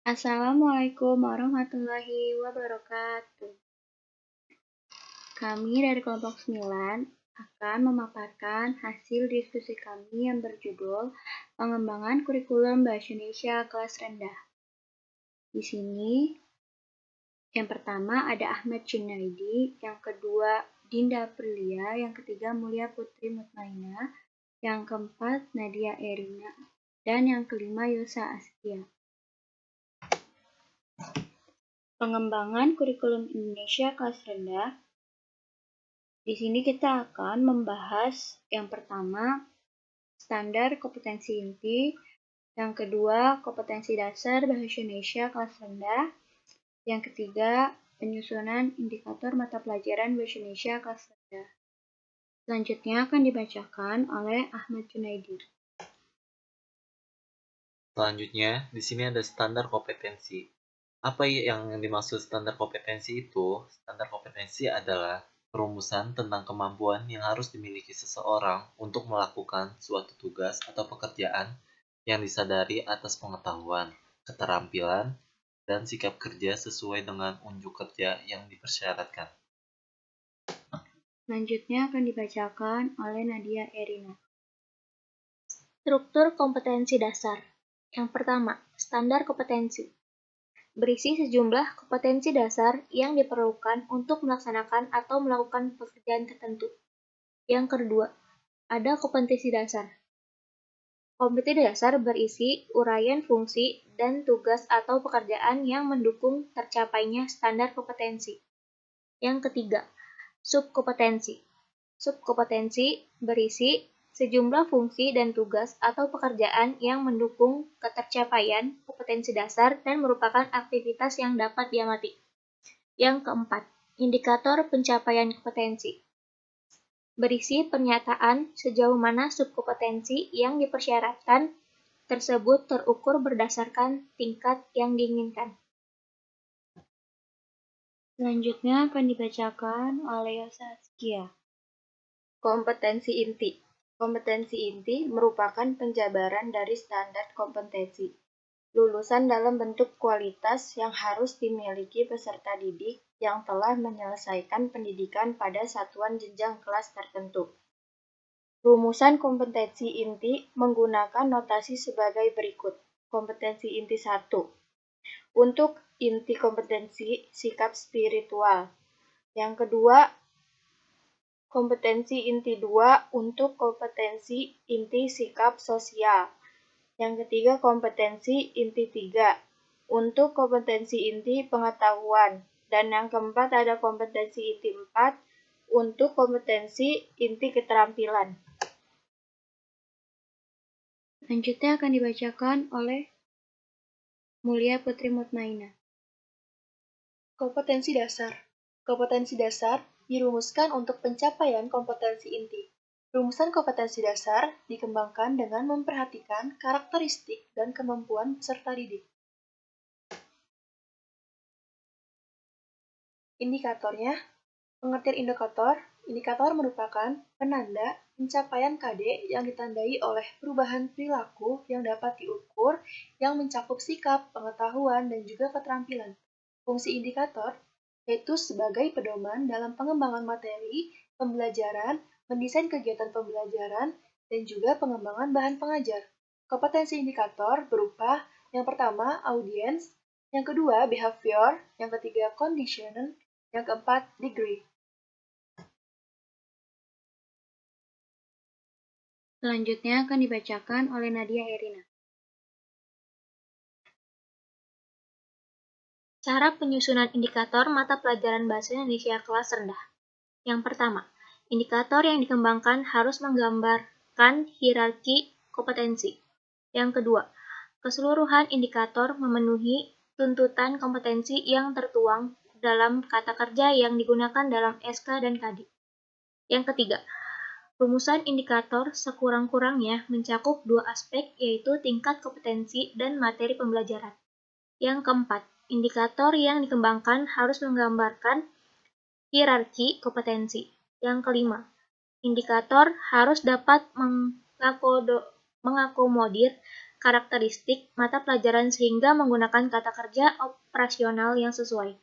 Assalamualaikum warahmatullahi wabarakatuh. Kami dari kelompok 9 akan memaparkan hasil diskusi kami yang berjudul Pengembangan Kurikulum Bahasa Indonesia Kelas Rendah. Di sini, yang pertama ada Ahmad Junaidi, yang kedua Dinda Aprilia, yang ketiga Mulia Putri Mutmaina, yang keempat Nadia Erina, dan yang kelima Yosa Astia. Pengembangan kurikulum Indonesia kelas rendah. Di sini kita akan membahas yang pertama standar kompetensi inti, yang kedua kompetensi dasar bahasa Indonesia kelas rendah, yang ketiga penyusunan indikator mata pelajaran bahasa Indonesia kelas rendah. Selanjutnya akan dibacakan oleh Ahmad Junaidi. Selanjutnya, di sini ada standar kompetensi. Apa yang dimaksud standar kompetensi itu? Standar kompetensi adalah perumusan tentang kemampuan yang harus dimiliki seseorang untuk melakukan suatu tugas atau pekerjaan yang disadari atas pengetahuan, keterampilan, dan sikap kerja sesuai dengan unjuk kerja yang dipersyaratkan. Selanjutnya akan dibacakan oleh Nadia Erina. Struktur kompetensi dasar. Yang pertama, standar kompetensi. Berisi sejumlah kompetensi dasar yang diperlukan untuk melaksanakan atau melakukan pekerjaan tertentu. Yang kedua, ada kompetensi dasar. Kompetensi dasar berisi uraian fungsi dan tugas atau pekerjaan yang mendukung tercapainya standar kompetensi. Yang ketiga, subkompetensi. Subkompetensi berisi sejumlah fungsi dan tugas atau pekerjaan yang mendukung ketercapaian kompetensi dasar dan merupakan aktivitas yang dapat diamati. Yang keempat, indikator pencapaian kompetensi. Berisi pernyataan sejauh mana subkompetensi yang dipersyaratkan tersebut terukur berdasarkan tingkat yang diinginkan. Selanjutnya akan dibacakan oleh Yosa Askia. Kompetensi inti. Kompetensi inti merupakan penjabaran dari standar kompetensi. Lulusan dalam bentuk kualitas yang harus dimiliki peserta didik yang telah menyelesaikan pendidikan pada satuan jenjang kelas tertentu. Rumusan kompetensi inti menggunakan notasi sebagai berikut. Kompetensi inti 1. Untuk inti kompetensi, sikap spiritual. Yang kedua, kompetensi inti 2 untuk kompetensi inti sikap sosial. Yang ketiga, kompetensi inti 3 untuk kompetensi inti pengetahuan. Dan yang keempat ada kompetensi inti 4 untuk kompetensi inti keterampilan. Selanjutnya akan dibacakan oleh Mulia Putri Mutmaina. Kompetensi dasar. Kompetensi dasar dirumuskan untuk pencapaian kompetensi inti. Rumusan kompetensi dasar dikembangkan dengan memperhatikan karakteristik dan kemampuan peserta didik. Indikatornya, pengertian indikator. Indikator merupakan penanda pencapaian KD yang ditandai oleh perubahan perilaku yang dapat diukur yang mencakup sikap, pengetahuan, dan juga keterampilan. Fungsi indikator yaitu sebagai pedoman dalam pengembangan materi, pembelajaran, mendesain kegiatan pembelajaran, dan juga pengembangan bahan pengajar. Kompetensi indikator berupa yang pertama, audience, yang kedua, behavior, yang ketiga, condition, yang keempat, degree. Selanjutnya akan dibacakan oleh Nadia Erina. Cara penyusunan indikator mata pelajaran Bahasa Indonesia kelas rendah. Yang pertama, indikator yang dikembangkan harus menggambarkan hierarki kompetensi. Yang kedua, keseluruhan indikator memenuhi tuntutan kompetensi yang tertuang dalam kata kerja yang digunakan dalam SK dan KD. Yang ketiga, rumusan indikator sekurang-kurangnya mencakup dua aspek yaitu tingkat kompetensi dan materi pembelajaran. Yang keempat, indikator yang dikembangkan harus menggambarkan hierarki kompetensi. Yang kelima, indikator harus dapat mengakomodir karakteristik mata pelajaran sehingga menggunakan kata kerja operasional yang sesuai.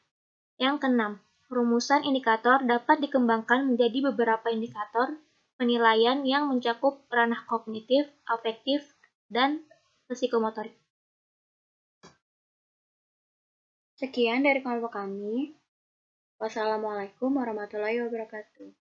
Yang keenam, rumusan indikator dapat dikembangkan menjadi beberapa indikator penilaian yang mencakup ranah kognitif, afektif, dan psikomotorik. Sekian dari kelompok kami. Wassalamualaikum warahmatullahi wabarakatuh.